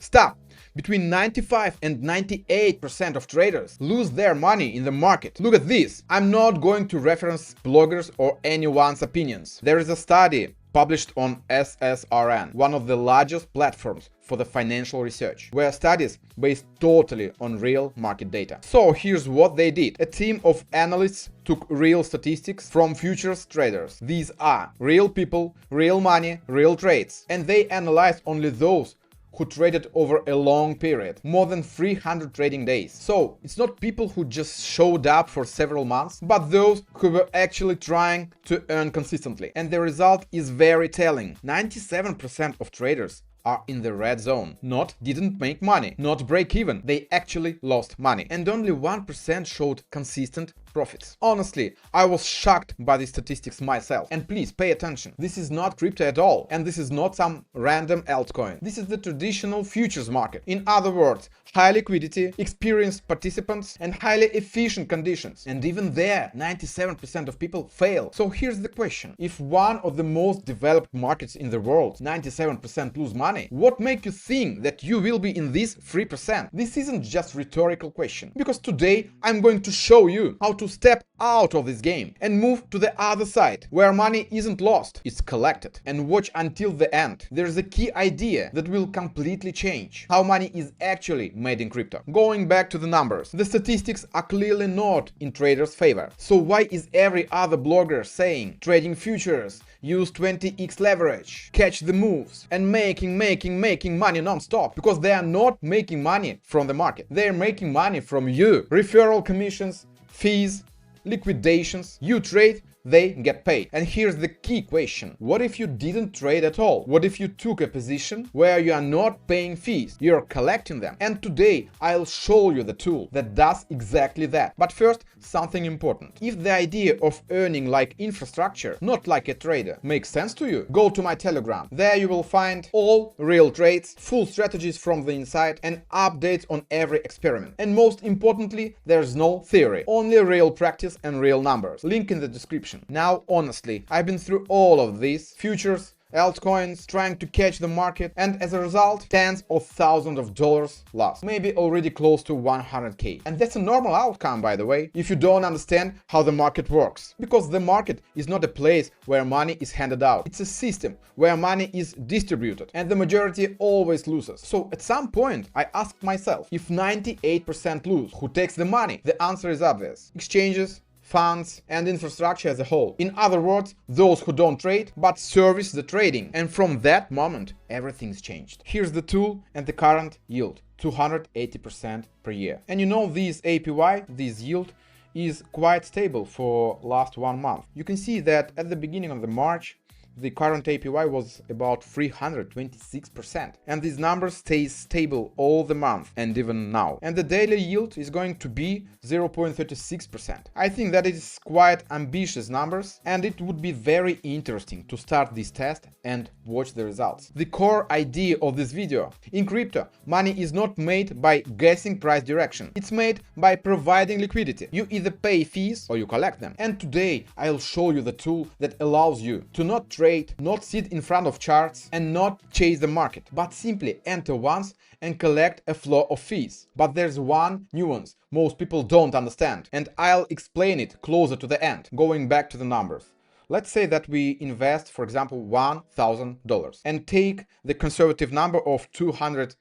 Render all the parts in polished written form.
Stop! Between 95 and 98% of traders lose their money in the market. Look at this. I'm not going to reference bloggers or anyone's opinions. There is a study published on SSRN, one of the largest platforms for the financial research, where studies based totally on real market data. So here's what they did. A team of analysts took real statistics from futures traders. These are real people, real money, real trades. And they analyzed only those who traded over a long period, more than 300 trading days. So it's not people who just showed up for several months, but those who were actually trying to earn consistently. And the result is very telling. 97% of traders are in the red zone. Not didn't make money, not break even, they actually lost money. And only 1% showed consistent profits. Honestly, I was shocked by these statistics myself. And please pay attention. This is not crypto at all. And this is not some random altcoin. This is the traditional futures market. In other words, high liquidity, experienced participants, and highly efficient conditions. And even there, 97% of people fail. So here's the question. If one of the most developed markets in the world, 97% lose money, what makes you think that you will be in this 3%? This isn't just a rhetorical question. Because today, I'm going to show you how to step out of this game and move to the other side, where money isn't lost, it's collected. And watch until the end. There's a key idea that will completely change how money is actually made in crypto. Going back to the numbers, the statistics are clearly not in traders' favor. So why is every other blogger saying trading futures, use 20x leverage, catch the moves, and making money non-stop? Because they are not making money from the market. They're making money from you. Referral commissions, fees, liquidations. You trade, they get paid. And here's the key question. What if you didn't trade at all? What if you took a position where you are not paying fees, you're collecting them? And today I'll show you the tool that does exactly that. But first, something important. If the idea of earning like infrastructure, not like a trader, makes sense to you, go to my Telegram. There you will find all real trades, full strategies from the inside, and updates on every experiment. And most importantly, there's no theory, only real practice and real numbers. Link in the description. Now, honestly, I've been through all of these futures, altcoins, trying to catch the market, and as a result, tens of thousands of dollars lost, maybe already close to 100k. And that's a normal outcome, by the way, if you don't understand how the market works. Because the market is not a place where money is handed out. It's a system where money is distributed, and the majority always loses. So at some point, I asked myself, if 98% lose, who takes the money? The answer is obvious. Exchanges, funds, and infrastructure as a whole. In other words, those who don't trade but service the trading. And from that moment, everything's changed. Here's the tool and the current yield, 280% per year. And you know, this APY, this yield, is quite stable for last 1 month. You can see that at the beginning of the March, the current APY was about 326%. And this number stays stable all the month and even now. And the daily yield is going to be 0.36%. I think that it is quite ambitious numbers, and it would be very interesting to start this test and watch the results. The core idea of this video: in crypto, money is not made by guessing price direction. It's made by providing liquidity. You either pay fees or you collect them. And today I'll show you the tool that allows you to not trade, not sit in front of charts, and not chase the market, but simply enter once and collect a flow of fees. But there's one nuance most people don't understand, and I'll explain it closer to the end. Going back to the numbers. Let's say that we invest, for example, $1,000 and take the conservative number of 200%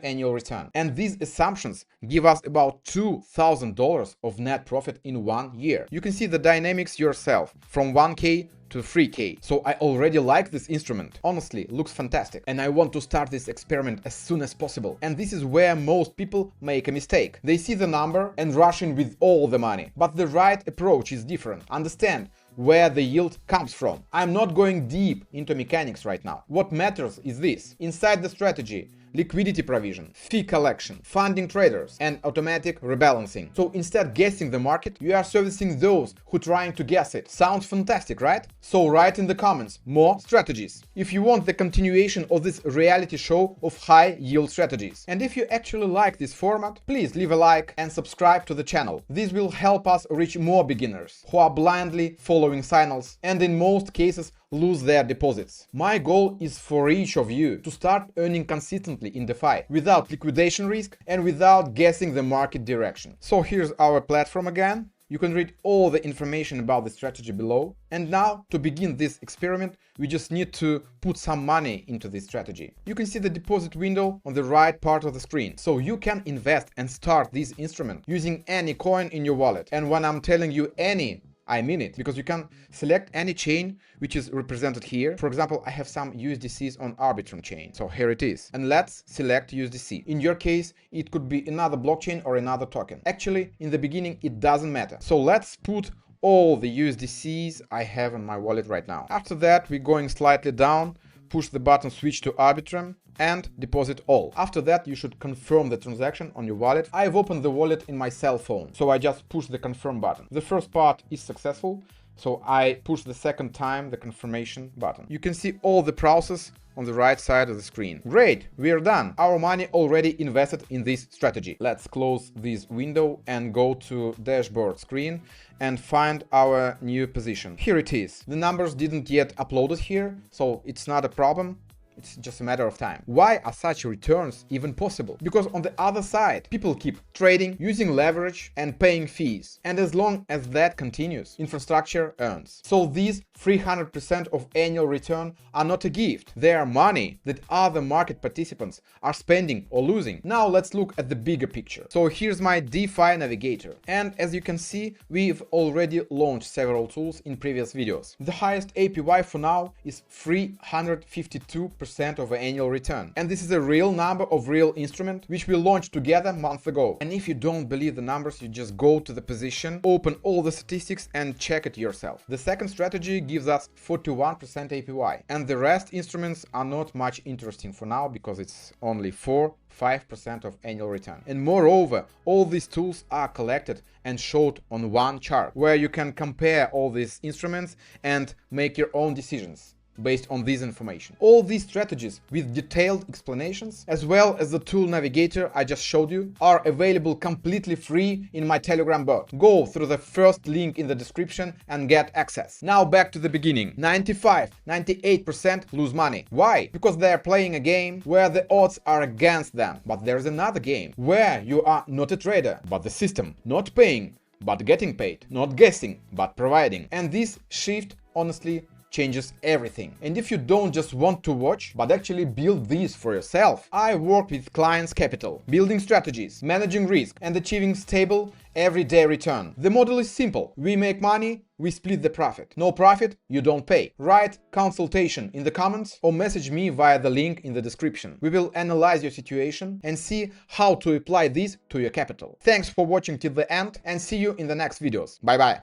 annual return. And these assumptions give us about $2,000 of net profit in 1 year. You can see the dynamics yourself, from 1K to 3K. So I already like this instrument. Honestly, looks fantastic. And I want to start this experiment as soon as possible. And this is where most people make a mistake. They see the number and rush in with all the money. But the right approach is different. Understand where the yield comes from. I'm not going deep into mechanics right now. What matters is this. Inside the strategy, liquidity provision, fee collection, funding traders, and automatic rebalancing. So instead guessing the market, you are servicing those who trying to guess it. Sounds fantastic, right? So write in the comments more strategies if you want the continuation of this reality show of high yield strategies. And if you actually like this format, please leave a like and subscribe to the channel. This will help us reach more beginners who are blindly following signals and in most cases lose their deposits. My goal is for each of you to start earning consistently in DeFi without liquidation risk and without guessing the market direction. So here's our platform again. You can read all the information about the strategy below. And now, to begin this experiment, we just need to put some money into this strategy. You can see the deposit window on the right part of the screen. So you can invest and start this instrument using any coin in your wallet. And when I'm telling you any, I mean it, because you can select any chain which is represented here. For example, I have some USDCs on Arbitrum chain. So here it is. And let's select USDC. In your case, it could be another blockchain or another token. Actually, in the beginning, it doesn't matter. So let's put all the USDCs I have in my wallet right now. After that, we're going slightly down, push the button switch to Arbitrum and deposit all. After that, you should confirm the transaction on your wallet. I've opened the wallet in my cell phone, so I just push the confirm button. The first part is successful, so I push the second time the confirmation button. You can see all the process on the right side of the screen. Great, we are done. Our money already invested in this strategy. Let's close this window and go to dashboard screen and find our new position. Here it is. The numbers didn't yet uploaded here, so it's not a problem. It's just a matter of time. Why are such returns even possible? Because on the other side, people keep trading, using leverage and paying fees. And as long as that continues, infrastructure earns. So these 300% of annual return are not a gift. They are money that other market participants are spending or losing. Now let's look at the bigger picture. So here's my DeFi navigator. And as you can see, we've already launched several tools in previous videos. The highest APY for now is 352% of annual return. And this is a real number of real instrument which we launched together a month ago. And if you don't believe the numbers, you just go to the position, open all the statistics and check it yourself. The second strategy gives us 41% APY. And the rest instruments are not much interesting for now because it's only 5% of annual return. And moreover, all these tools are collected and showed on one chart where you can compare all these instruments and make your own decisions based on this information. All these strategies with detailed explanations, as well as the tool navigator I just showed you, are available completely free in my Telegram bot. Go through the first link in the description and get access. Now back to the beginning. 98% lose money. Why? Because they are playing a game where the odds are against them. But there's another game where you are not a trader, but the system. Not paying, but getting paid. Not guessing, but providing. And this shift, honestly, changes everything. And if you don't just want to watch, but actually build these for yourself, I work with clients' capital, building strategies, managing risk, and achieving stable, everyday return. The model is simple. We make money, we split the profit. No profit, you don't pay. Write consultation in the comments or message me via the link in the description. We will analyze your situation and see how to apply this to your capital. Thanks for watching till the end and see you in the next videos. Bye bye.